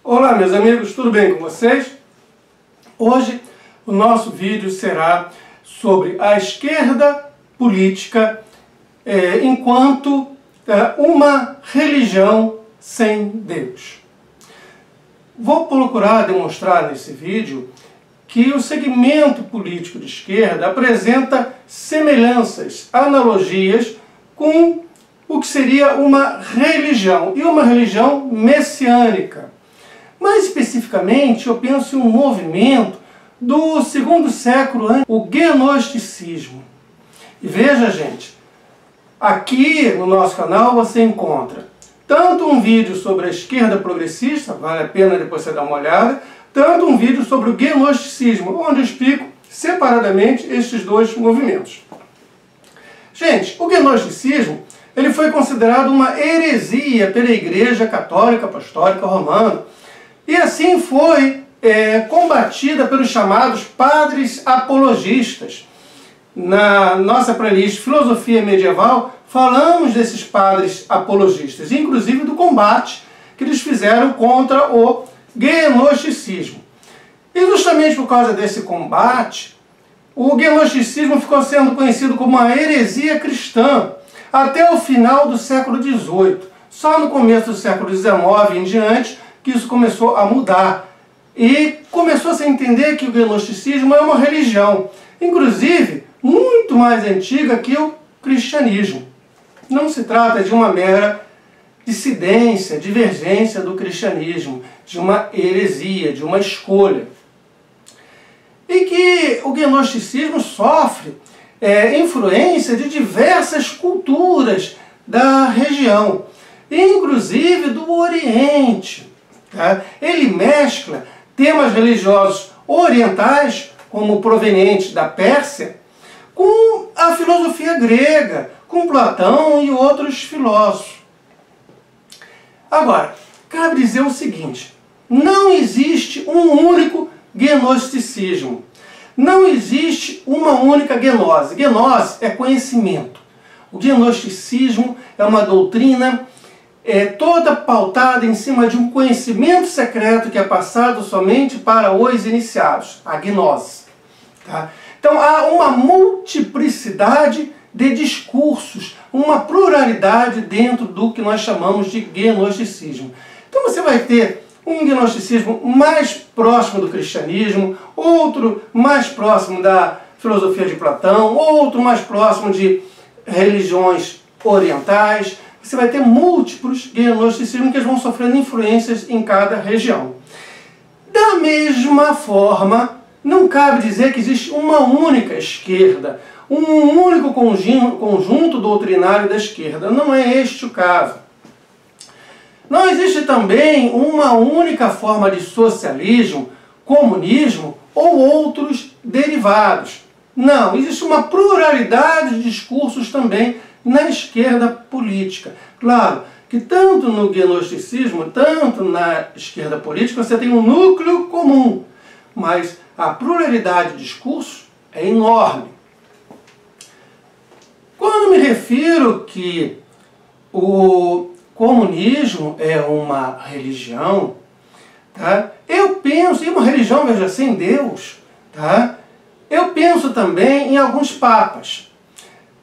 Olá meus amigos, tudo bem com vocês? Hoje o nosso vídeo será sobre a esquerda política enquanto uma religião sem Deus. Vou procurar demonstrar nesse vídeo que o segmento político de esquerda apresenta semelhanças, analogias com o que seria uma religião, e uma religião messiânica. Mais especificamente, eu penso em um movimento do segundo século, o gnosticismo. E veja, gente, aqui no nosso canal você encontra tanto um vídeo sobre a esquerda progressista, vale a pena depois você dar uma olhada, tanto um vídeo sobre o gnosticismo, onde eu explico separadamente estes dois movimentos. Gente, o gnosticismo ele foi considerado uma heresia pela Igreja Católica Apostólica Romana, e assim foi combatida pelos chamados padres apologistas. Na nossa playlist Filosofia Medieval, falamos desses padres apologistas, inclusive do combate que eles fizeram contra o gnosticismo. E justamente por causa desse combate, o gnosticismo ficou sendo conhecido como uma heresia cristã até o final do século XVIII. Só no começo do século XIX em diante que isso começou a mudar. E começou-se a entender que o gnosticismo é uma religião, inclusive muito mais antiga que o cristianismo. Não se trata de uma mera dissidência, divergência do cristianismo, de uma heresia, de uma escolha. E que o gnosticismo sofre influência de diversas culturas da região, inclusive do Oriente. Tá? Ele mescla temas religiosos orientais, como provenientes da Pérsia, com a filosofia grega, com Platão e outros filósofos. Agora, cabe dizer o seguinte: não existe um único gnosticismo. Não existe uma única gnose. Gnose é conhecimento. O gnosticismo é uma doutrina toda pautada em cima de um conhecimento secreto que é passado somente para os iniciados, a gnose. Tá? Então há uma multiplicidade de discursos, uma pluralidade dentro do que nós chamamos de gnosticismo. Então você vai ter um gnosticismo mais próximo do cristianismo, outro mais próximo da filosofia de Platão, outro mais próximo de religiões orientais. Você vai ter múltiplos gnosticismos que eles vão sofrendo influências em cada região. Da mesma forma, não cabe dizer que existe uma única esquerda, um único conjunto doutrinário da esquerda. Não é este o caso. Não existe também uma única forma de socialismo, comunismo ou outros derivados. Não, existe uma pluralidade de discursos também na esquerda política. Claro que tanto no gnosticismo, tanto na esquerda política, você tem um núcleo comum, mas a pluralidade de discursos é enorme. Quando me refiro que o comunismo é uma religião, tá? Eu penso em uma religião, veja, sem Deus, tá? Eu penso também em alguns papas.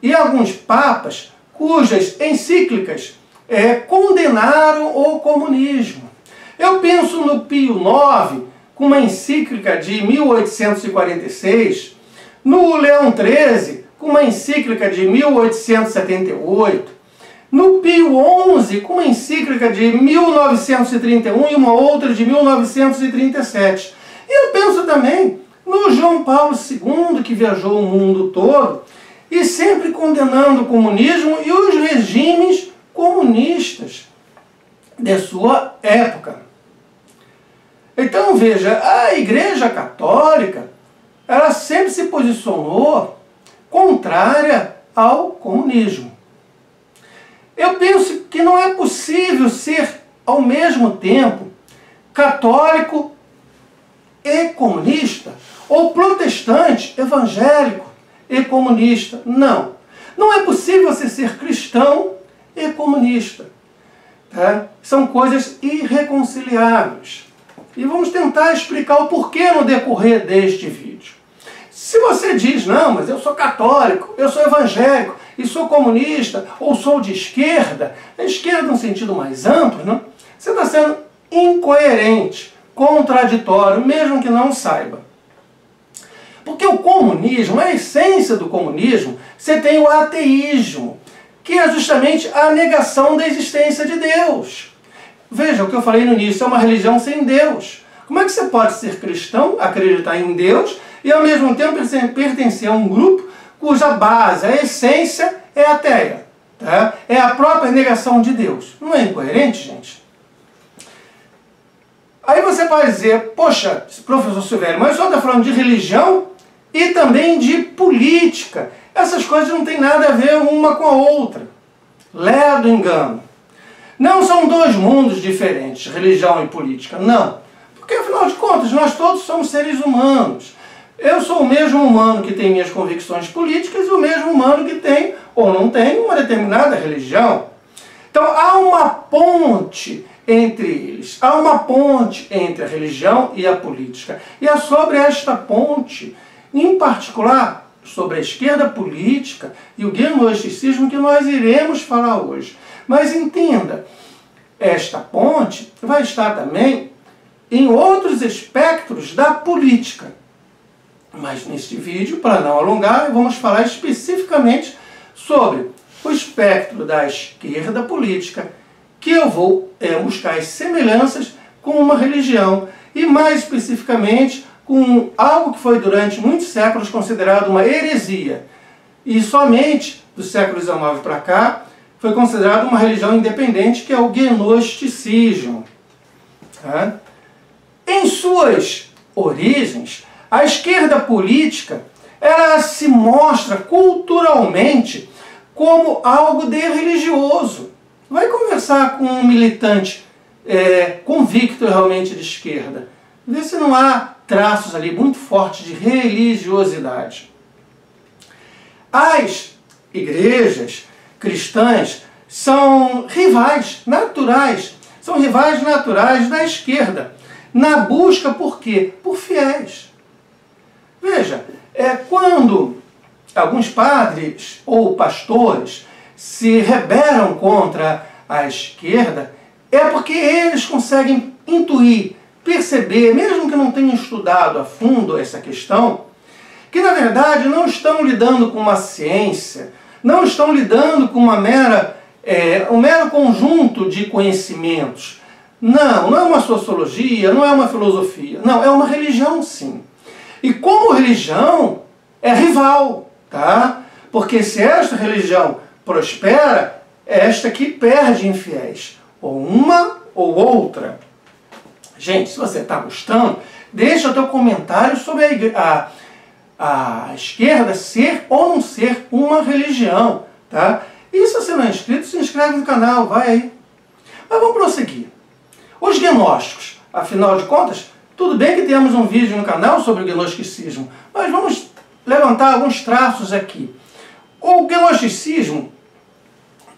E alguns papas cujas encíclicas condenaram o comunismo. Eu penso no Pio IX, com uma encíclica de 1846, no Leão XIII, com uma encíclica de 1878, no Pio XI, com uma encíclica de 1931 e uma outra de 1937. E eu penso também no João Paulo II, que viajou o mundo todo, e sempre condenando o comunismo e os regimes comunistas de sua época. Então veja, a Igreja Católica, ela sempre se posicionou contrária ao comunismo. Eu penso que não é possível ser, ao mesmo tempo, católico e comunista, ou protestante, evangélico e comunista. Não. Não é possível você ser cristão e comunista. Tá? São coisas irreconciliáveis. E vamos tentar explicar o porquê no decorrer deste vídeo. Se você diz, não, mas eu sou católico, eu sou evangélico, e sou comunista, ou sou de esquerda, a esquerda no sentido mais amplo, não? Você está sendo incoerente, contraditório, mesmo que não saiba. Porque o comunismo, a essência do comunismo, você tem o ateísmo, que é justamente a negação da existência de Deus. Veja, o que eu falei no início, é uma religião sem Deus. Como é que você pode ser cristão, acreditar em Deus, e ao mesmo tempo pertencer a um grupo cuja base, a essência, é ateia? Tá? É a própria negação de Deus. Não é incoerente, gente? Aí você vai dizer, poxa, professor Silvério, mas o senhor está falando de religião e também de política. Essas coisas não têm nada a ver uma com a outra. Ledo engano. Não são dois mundos diferentes, religião e política. Não. Porque, afinal de contas, nós todos somos seres humanos. Eu sou o mesmo humano que tem minhas convicções políticas e o mesmo humano que tem ou não tem uma determinada religião. Então, há uma ponte entre eles. Há uma ponte entre a religião e a política. E é sobre esta ponte, em particular, sobre a esquerda política e o gnosticismo que nós iremos falar hoje. Mas entenda, esta ponte vai estar também em outros espectros da política. Mas neste vídeo, para não alongar, vamos falar especificamente sobre o espectro da esquerda política, que eu vou buscar as semelhanças com uma religião, e mais especificamente com algo que foi durante muitos séculos considerado uma heresia, e somente do século XIX para cá foi considerado uma religião independente, que é o gnosticismo. Tá? Em suas origens, a esquerda política, ela se mostra culturalmente como algo de religioso. Vai conversar com um militante convicto realmente de esquerda. Vê se não há traços ali muito fortes de religiosidade. As igrejas cristãs são rivais naturais. São rivais naturais da esquerda. Na busca por quê? Por fiéis. Veja, quando alguns padres ou pastores se rebelam contra a esquerda, é porque eles conseguem intuir, perceber, mesmo que não tenham estudado a fundo essa questão, que na verdade não estão lidando com uma ciência, não estão lidando com um mero conjunto de conhecimentos. Não é uma sociologia, não é uma filosofia, não, é uma religião sim. E como religião, é rival, tá? Porque se esta religião prospera, é esta que perde infiéis, ou uma ou outra. Gente, se você está gostando, deixa o teu comentário sobre a esquerda ser ou não ser uma religião, tá? E se você não é inscrito, se inscreve no canal, vai aí. Mas vamos prosseguir. Os gnósticos, afinal de contas, tudo bem que temos um vídeo no canal sobre o gnosticismo, mas vamos levantar alguns traços aqui. O gnosticismo,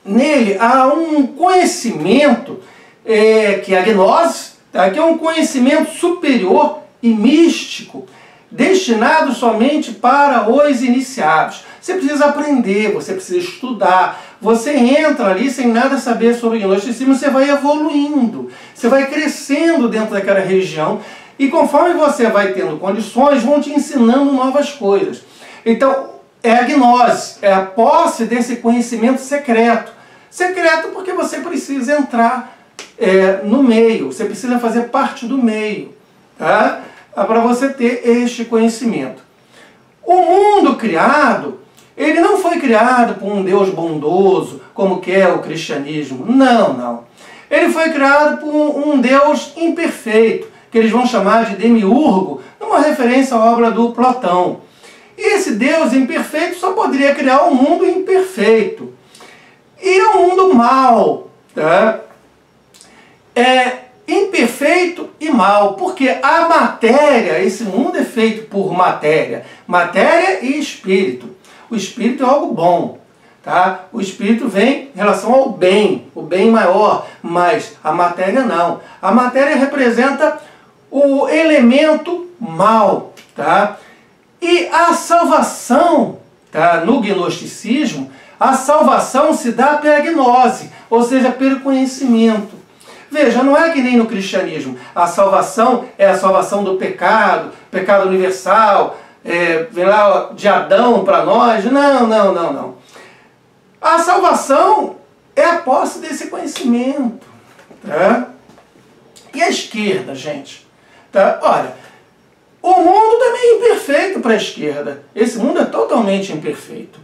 nele há um conhecimento, que é a gnose, tá? Que é um conhecimento superior e místico, destinado somente para os iniciados. Você precisa aprender, você precisa estudar, você entra ali sem nada saber sobre o gnosticismo, você vai evoluindo, você vai crescendo dentro daquela religião, e conforme você vai tendo condições, vão te ensinando novas coisas. Então, é a gnose, é a posse desse conhecimento secreto. Secreto porque você precisa entrar no meio, você precisa fazer parte do meio, tá? Para você ter este conhecimento. O mundo criado, ele não foi criado por um Deus bondoso, como que é o cristianismo. Não. Ele foi criado por um Deus imperfeito, que eles vão chamar de demiurgo, numa referência à obra do Platão. E esse Deus imperfeito só poderia criar um mundo imperfeito. E é um mundo mau, tá? É imperfeito e mal, porque a matéria, esse mundo é feito por matéria e espírito. O espírito é algo bom, tá? O espírito vem em relação ao bem, o bem maior, mas a matéria não. A matéria representa o elemento mal, tá? E a salvação, tá? No gnosticismo, a salvação se dá pela gnose, ou seja, pelo conhecimento. Veja, não é que nem no cristianismo. A salvação é a salvação do pecado, pecado universal, vem lá de Adão para nós. Não, não, não, não. A salvação é a posse desse conhecimento. Tá? E a esquerda, gente? Tá? Olha, o mundo também é imperfeito para a esquerda. Esse mundo é totalmente imperfeito.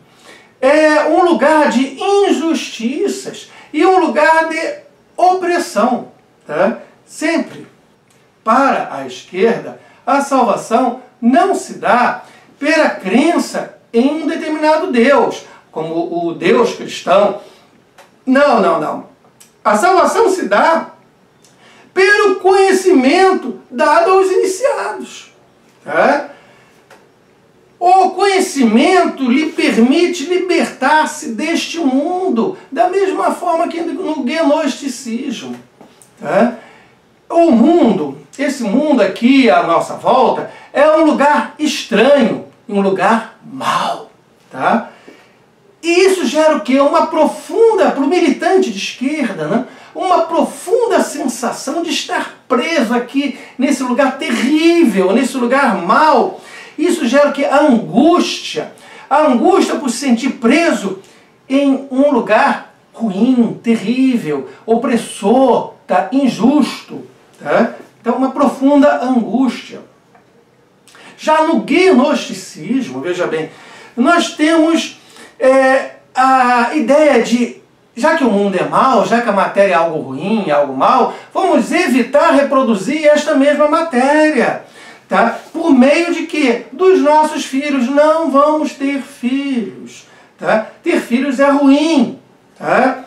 É um lugar de injustiças e um lugar de opressão. Tá? Sempre. Para a esquerda, a salvação não se dá pela crença em um determinado Deus, como o Deus cristão. Não, não, não. A salvação se dá pelo conhecimento dado aos iniciados. Tá? O conhecimento lhe permite libertar-se deste mundo, da mesma forma que no gnosticismo. Tá? O mundo, esse mundo aqui à nossa volta, é um lugar estranho, um lugar mau. Tá? E isso gera o quê? Uma profunda, para o militante de esquerda, né? Uma profunda sensação de estar preso aqui nesse lugar terrível, nesse lugar mau. Isso gera o quê? A angústia por se sentir preso em um lugar ruim, terrível, opressor, tá? Injusto. Tá? Então, uma profunda angústia. Já no gnosticismo, veja bem, nós temos a ideia de, já que o mundo é mau, já que a matéria é algo ruim, algo mau, vamos evitar reproduzir esta mesma matéria. Tá? Por meio de quê? Dos nossos filhos. Não vamos ter filhos. Tá? Ter filhos é ruim. Tá?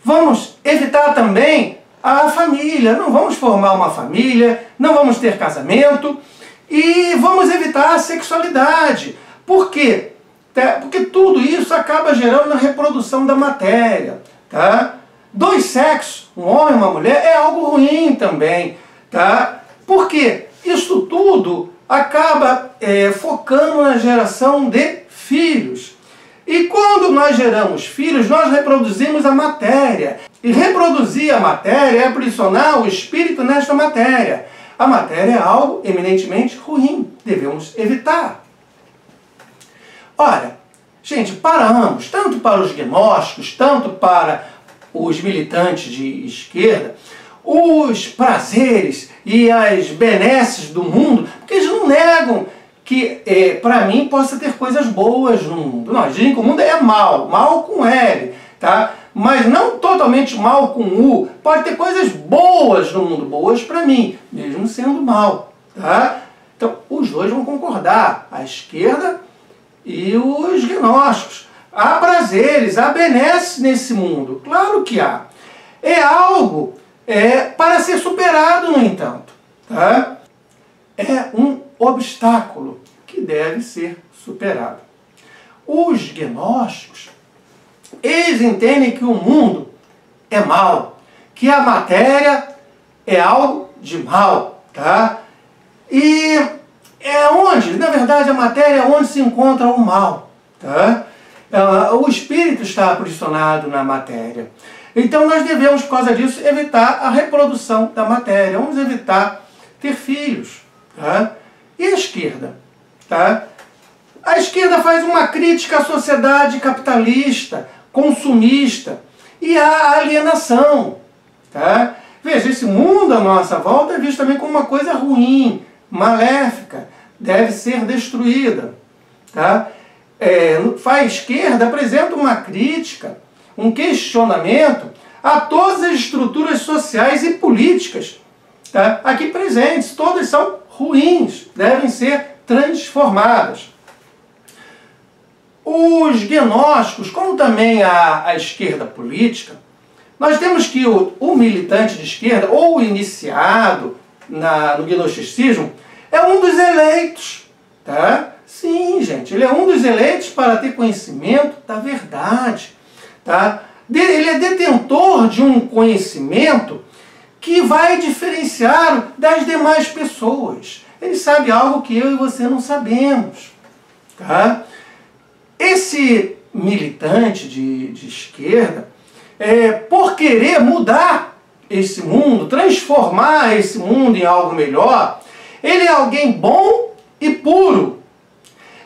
Vamos evitar também a família. Não vamos formar uma família, não vamos ter casamento e vamos evitar a sexualidade. Por quê? Porque tudo isso acaba gerando a reprodução da matéria. Tá? Dois sexos, um homem e uma mulher, é algo ruim também. Tá? Por quê? Isso tudo acaba focando na geração de filhos. E quando nós geramos filhos, nós reproduzimos a matéria. E reproduzir a matéria é aprisionar o espírito nesta matéria. A matéria é algo eminentemente ruim. Devemos evitar. Olha, gente, para ambos, tanto para os gnósticos, tanto para os militantes de esquerda, os prazeres e as benesses do mundo, porque eles não negam que, para mim, possa ter coisas boas no mundo. Nós dizem que o mundo é mal, mal com L, tá? Mas não totalmente mal com U. Pode ter coisas boas no mundo, boas para mim, mesmo sendo mal, tá? Então, os dois vão concordar, a esquerda e os gnósticos. Há prazeres, há benesses nesse mundo, claro que há. É algo para ser superado, no entanto. Tá? É um obstáculo que deve ser superado. Os gnósticos, eles entendem que o mundo é mal, que a matéria é algo de mal. Tá? E é onde, na verdade, a matéria é onde se encontra o mal. Tá? O espírito está aprisionado na matéria. Então nós devemos, por causa disso, evitar a reprodução da matéria. Vamos evitar ter filhos. Tá? E a esquerda? Tá? A esquerda faz uma crítica à sociedade capitalista, consumista e à alienação. Tá? Veja, esse mundo à nossa volta é visto também como uma coisa ruim, maléfica, deve ser destruída. Tá? A esquerda apresenta uma crítica, um questionamento a todas as estruturas sociais e políticas, tá? Aqui presentes. Todas são ruins, devem ser transformadas. Os gnósticos, como também a esquerda política, nós temos que o militante de esquerda, ou o iniciado no gnosticismo, é um dos eleitos. Tá? Sim, gente, ele é um dos eleitos para ter conhecimento da verdade. Tá? Ele é detentor de um conhecimento que vai diferenciá-lo das demais pessoas. Ele sabe algo que eu e você não sabemos. Tá? Esse militante de esquerda, por querer mudar esse mundo, transformar esse mundo em algo melhor, ele é alguém bom e puro,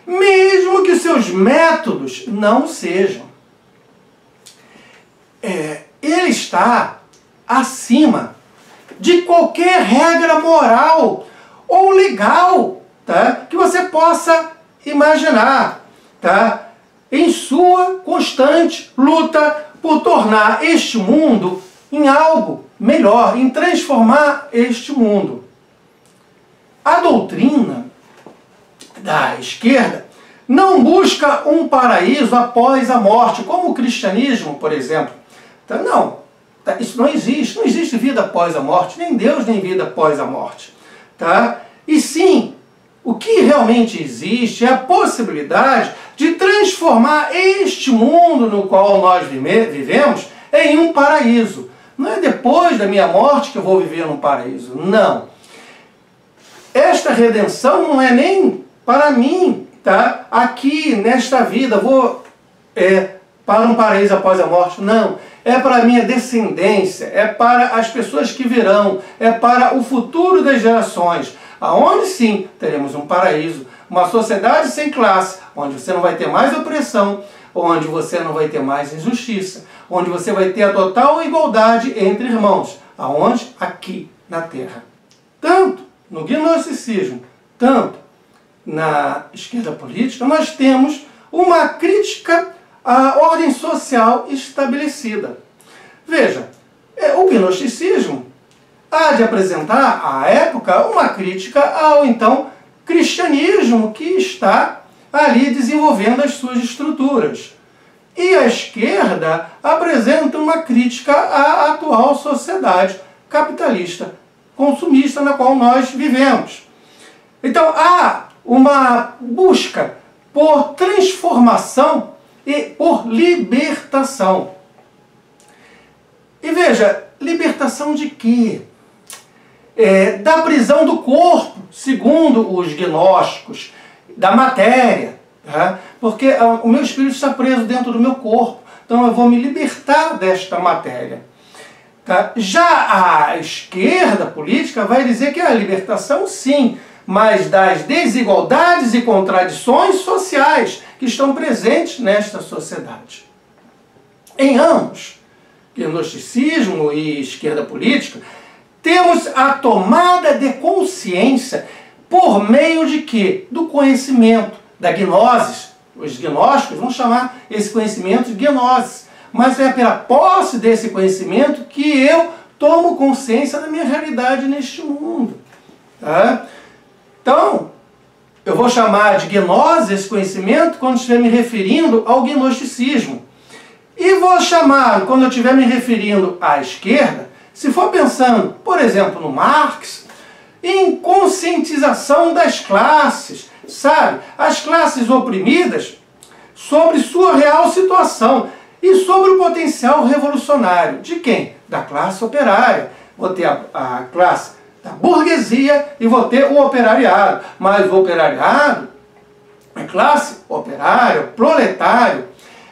mesmo que os seus métodos não sejam. Ele está acima de qualquer regra moral ou legal, tá? Que você possa imaginar, tá? Em sua constante luta por tornar este mundo em algo melhor, em transformar este mundo. A doutrina da esquerda não busca um paraíso após a morte, como o cristianismo, por exemplo. Então, não, isso não existe vida após a morte, nem Deus, nem vida após a morte. Tá? E sim, o que realmente existe é a possibilidade de transformar este mundo no qual nós vivemos em um paraíso. Não é depois da minha morte que eu vou viver num paraíso, não. Esta redenção não é nem para mim, tá? Aqui, nesta vida, vou para um paraíso após a morte, não. É para a minha descendência, é para as pessoas que virão, é para o futuro das gerações, aonde sim teremos um paraíso, uma sociedade sem classe, onde você não vai ter mais opressão, onde você não vai ter mais injustiça, onde você vai ter a total igualdade entre irmãos, aonde? Aqui na Terra. Tanto no gnosticismo, tanto na esquerda política, nós temos uma crítica à ordem social estabelecida. Veja, o gnosticismo há de apresentar, à época, uma crítica ao, então, cristianismo que está ali desenvolvendo as suas estruturas. E a esquerda apresenta uma crítica à atual sociedade capitalista, consumista na qual nós vivemos. Então há uma busca por transformação e por libertação. E veja, libertação de quê? Da prisão do corpo, segundo os gnósticos, da matéria, tá? Porque o meu espírito está preso dentro do meu corpo, então eu vou me libertar desta matéria. Tá? Já a esquerda política vai dizer que a libertação sim, mas das desigualdades e contradições sociais que estão presentes nesta sociedade. Em ambos, gnosticismo e esquerda política, temos a tomada de consciência por meio de quê? Do conhecimento, da gnose. Os gnósticos vão chamar esse conhecimento de gnose. Mas é pela posse desse conhecimento que eu tomo consciência da minha realidade neste mundo. Tá? Então, eu vou chamar de gnose esse conhecimento quando estiver me referindo ao gnosticismo. E vou chamar, quando eu estiver me referindo à esquerda, se for pensando, por exemplo, no Marx, em conscientização das classes, sabe? As classes oprimidas sobre sua real situação e sobre o potencial revolucionário. De quem? Da classe operária. Vou ter a classe da burguesia e vou ter o operariado. Mas o operariado, a classe operária, o proletário,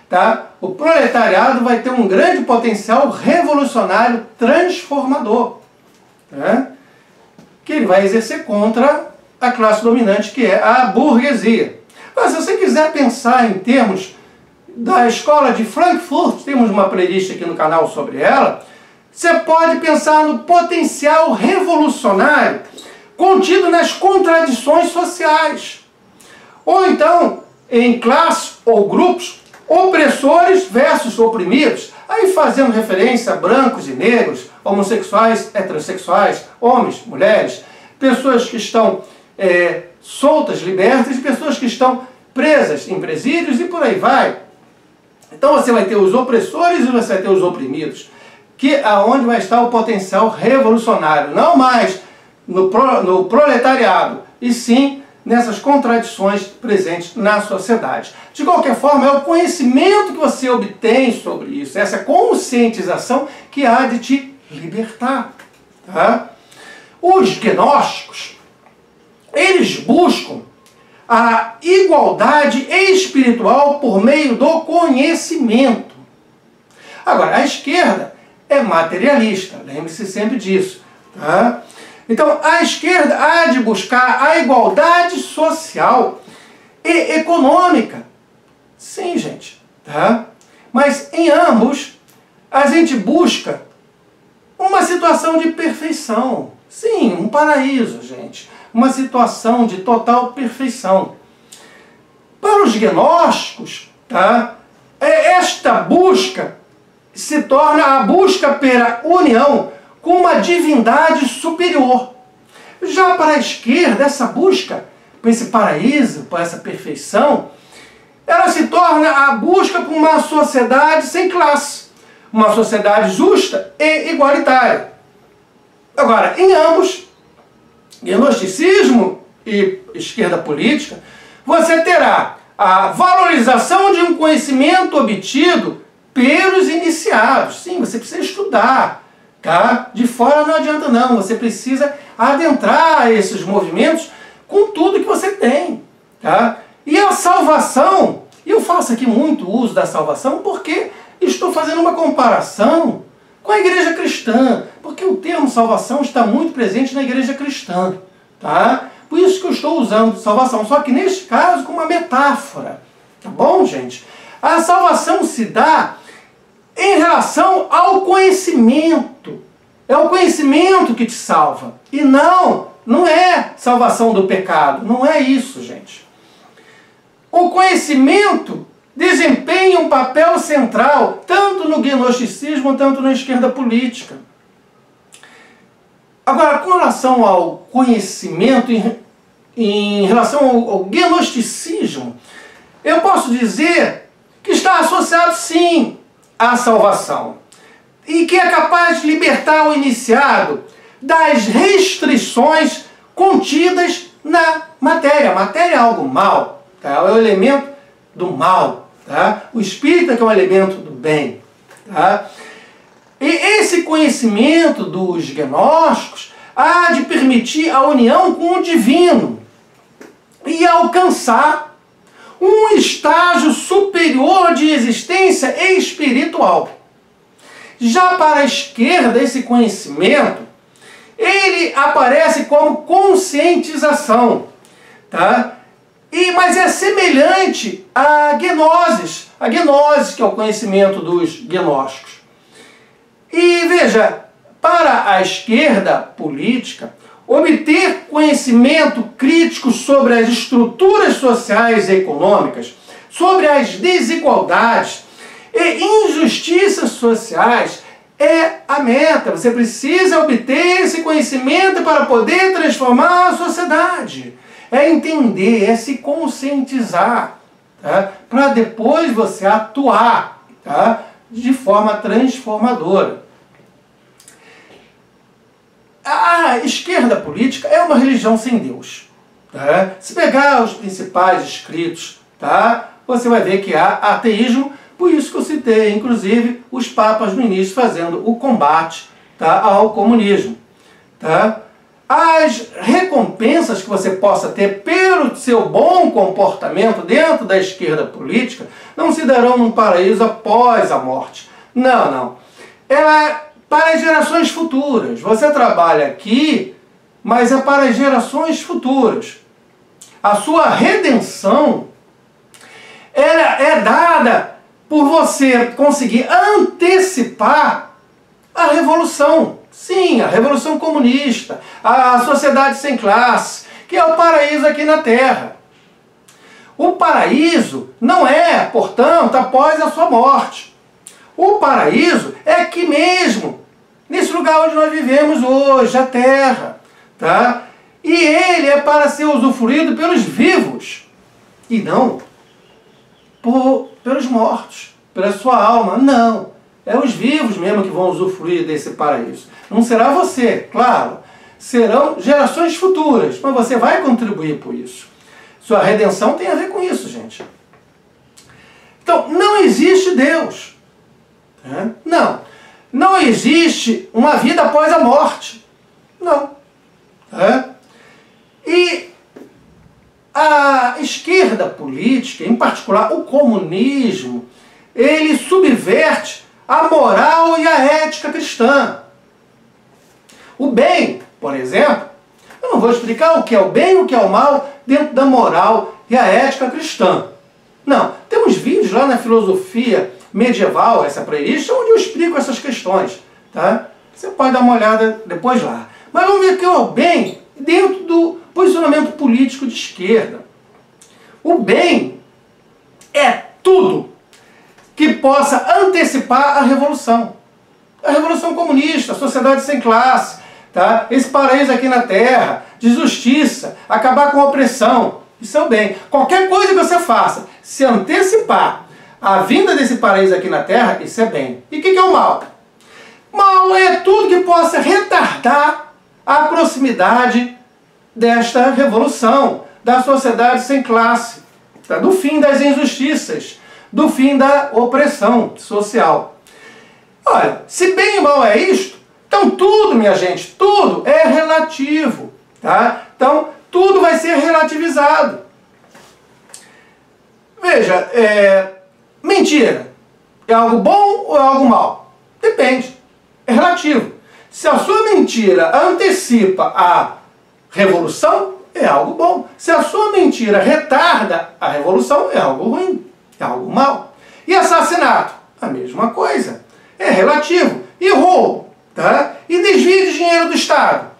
tá? O proletariado vai ter um grande potencial revolucionário transformador, né? Que ele vai exercer contra a classe dominante, que é a burguesia. Mas se você quiser pensar em termos da escola de Frankfurt, temos uma playlist aqui no canal sobre ela, você pode pensar no potencial revolucionário contido nas contradições sociais. Ou então, em classes ou grupos, opressores versus oprimidos, aí fazendo referência a brancos e negros, homossexuais, heterossexuais, homens, mulheres, pessoas que estão soltas, libertas, e pessoas que estão presas em presídios e por aí vai. Então você vai ter os opressores e você vai ter os oprimidos, que é onde vai estar o potencial revolucionário, não mais no proletariado, e sim nessas contradições presentes na sociedade. De qualquer forma, é o conhecimento que você obtém sobre isso, essa conscientização que há de te libertar. Tá? Os gnósticos, eles buscam a igualdade espiritual por meio do conhecimento. Agora, a esquerda é materialista, lembre-se sempre disso. Tá? Então, a esquerda há de buscar a igualdade social e econômica. Sim, gente. Tá? Mas em ambos, a gente busca uma situação de perfeição. Sim, um paraíso, gente. Uma situação de total perfeição. Para os gnósticos, tá? Esta busca se torna a busca pela união com uma divindade superior. Já para a esquerda, essa busca por esse paraíso, por essa perfeição, ela se torna a busca por uma sociedade sem classe, uma sociedade justa e igualitária. Agora, em ambos, gnosticismo e esquerda política, você terá a valorização de um conhecimento obtido pelos iniciados. Sim, você precisa estudar, tá? De fora não adianta não, você precisa adentrar esses movimentos com tudo que você tem, tá? E a salvação, e eu faço aqui muito uso da salvação porque estou fazendo uma comparação com a igreja cristã, porque o termo salvação está muito presente na igreja cristã, tá? Por isso que eu estou usando salvação, só que neste caso com uma metáfora, tá bom, gente? A salvação se dá em relação ao conhecimento. É o conhecimento que te salva. E não é salvação do pecado, não é isso, gente. O conhecimento desempenha um papel central, tanto no gnosticismo, tanto na esquerda política. Agora, com relação ao conhecimento, em relação ao gnosticismo, eu posso dizer que está associado, sim, à salvação. E que é capaz de libertar o iniciado das restrições contidas na matéria. A matéria é algo mal, tá? É o elemento do mal. Tá? O espírito é que é um elemento do bem. Tá? E esse conhecimento dos gnósticos há de permitir a união com o divino e alcançar um estágio superior de existência espiritual. Já para a esquerda, esse conhecimento, ele aparece como conscientização, tá? Mas é semelhante à gnose, que é o conhecimento dos gnósticos. E veja, para a esquerda política, obter conhecimento crítico sobre as estruturas sociais e econômicas, sobre as desigualdades e injustiças sociais é a meta. Você precisa obter esse conhecimento para poder transformar a sociedade. É entender, é se conscientizar, tá? Para depois você atuar, tá? De forma transformadora. A esquerda política é uma religião sem Deus. Tá? Se pegar os principais escritos, tá? Você vai ver que há ateísmo, por isso que eu citei, inclusive, os papas no início fazendo o combate, tá? Ao comunismo. Tá? As recompensas que você possa ter pelo seu bom comportamento dentro da esquerda política não se darão num paraíso após a morte. Não, não. É para as gerações futuras. Você trabalha aqui, mas é para as gerações futuras. A sua redenção é dada por você conseguir antecipar a revolução. Sim, a revolução comunista, a sociedade sem classe, que é o paraíso aqui na Terra. O paraíso não é, portanto, após a sua morte. O paraíso é aqui mesmo, nesse lugar onde nós vivemos hoje, a Terra. Tá? E ele é para ser usufruído pelos vivos, e não pelos mortos, pela sua alma. Não. É os vivos mesmo que vão usufruir desse paraíso. Não será você, claro. Serão gerações futuras, mas você vai contribuir por isso. Sua redenção tem a ver com isso, gente. Então, não existe Deus. Não. Não existe uma vida após a morte. Não. Tá? E a esquerda política, em particular o comunismo, ele subverte a moral e a ética cristã. O bem, por exemplo, eu não vou explicar o que é o bem e o que é o mal dentro da moral e a ética cristã. Não, temos vídeos lá na filosofia medieval, essa playlist, onde eu explico essas questões. Tá? Você pode dar uma olhada depois lá. Mas vamos ver o que é o bem dentro do posicionamento político de esquerda. O bem é tudo que possa antecipar a revolução. A revolução comunista, a sociedade sem classe, tá? Esse paraíso aqui na Terra, de justiça, acabar com a opressão. Isso é o bem. Qualquer coisa que você faça, se antecipar a vinda desse paraíso aqui na Terra, isso é bem. E o que é o mal? Mal é tudo que possa retardar a proximidade desta revolução, da sociedade sem classe, tá? Do fim das injustiças, do fim da opressão social. Olha, se bem e mal é isto, então tudo, minha gente, tudo é relativo, tá? Então, tudo vai ser relativizado. Veja, mentira é algo bom ou é algo mal? Depende, é relativo. Se a sua mentira antecipa a revolução, é algo bom. Se a sua mentira retarda a revolução, é algo ruim, é algo mal. E assassinato? A mesma coisa. É relativo. E roubo? Tá? E desvio de dinheiro do Estado?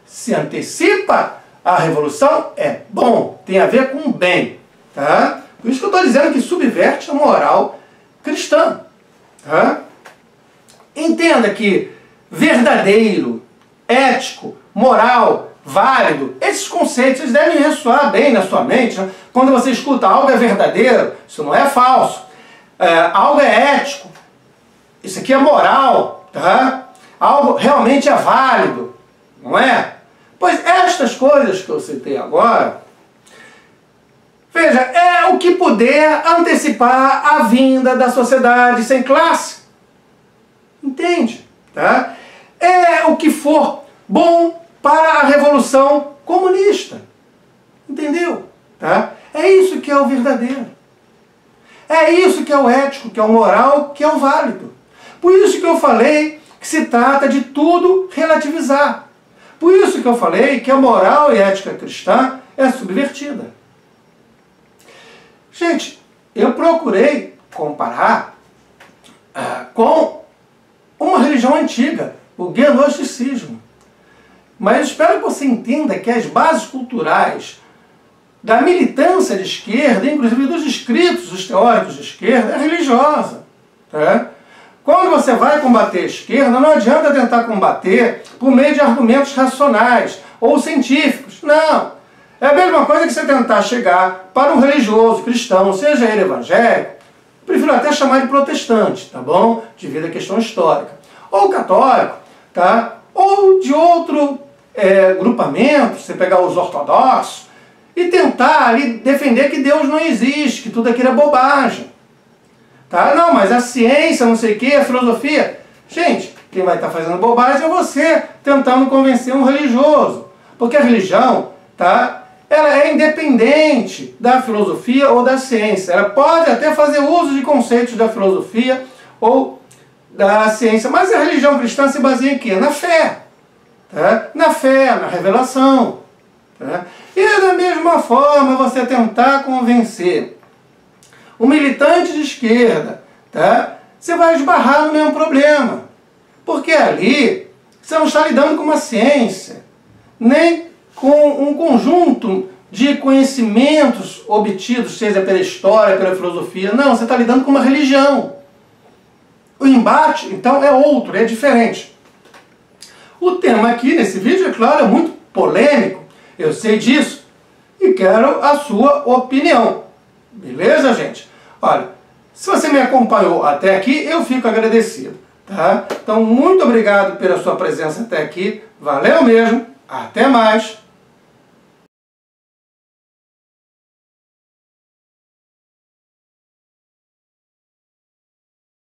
Se antecipa a revolução, é bom. Tem a ver com o bem. Tá? Por isso que eu estou dizendo que subverte a moral cristã. Tá? Entenda que verdadeiro, ético, moral, válido, esses conceitos eles devem ressoar bem na sua mente. Né? Quando você escuta algo é verdadeiro, isso não é falso. Algo é ético, isso aqui é moral, tá? Algo realmente é válido, não é? Pois estas coisas que eu citei agora, veja, é o que puder antecipar a vinda da sociedade sem classe. Entende? Tá? É o que for bom para a revolução comunista. Entendeu? Tá? É isso que é o verdadeiro. É isso que é o ético, que é o moral, que é o válido. Por isso que eu falei que se trata de tudo relativizar. Por isso que eu falei que a moral e a ética cristã é subvertida. Gente, eu procurei comparar com uma religião antiga, o gnosticismo. Mas espero que você entenda que as bases culturais da militância de esquerda, inclusive dos escritos, dos teóricos de esquerda, é religiosa. Tá? Quando você vai combater a esquerda, não adianta tentar combater por meio de argumentos racionais ou científicos. Não. É a mesma coisa que você tentar chegar para um religioso cristão, seja ele evangélico, prefiro até chamar de protestante, tá bom? Devido à questão histórica. Ou católico, tá? Ou de outro grupamento, você pegar os ortodoxos, e tentar ali defender que Deus não existe, que tudo aquilo é bobagem. Tá? Não, mas a ciência, não sei o que, a filosofia... Gente, quem vai estar fazendo bobagem é você, tentando convencer um religioso. Porque a religião, tá? Ela é independente da filosofia ou da ciência. Ela pode até fazer uso de conceitos da filosofia ou da ciência, mas a religião cristã se baseia em quê? Na fé. Tá? Na fé, na revelação. Tá? E da mesma forma você tentar convencer um militante de esquerda, tá? Você vai esbarrar no mesmo problema. Porque ali você não está lidando com uma ciência, nem com um conjunto de conhecimentos obtidos, seja pela história, pela filosofia. Não, você está lidando com uma religião. O embate, então, é outro, é diferente. O tema aqui nesse vídeo, é claro, é muito polêmico. Eu sei disso e quero a sua opinião. Beleza, gente? Olha, se você me acompanhou até aqui, eu fico agradecido. Tá? Então, muito obrigado pela sua presença até aqui. Valeu mesmo. Até mais.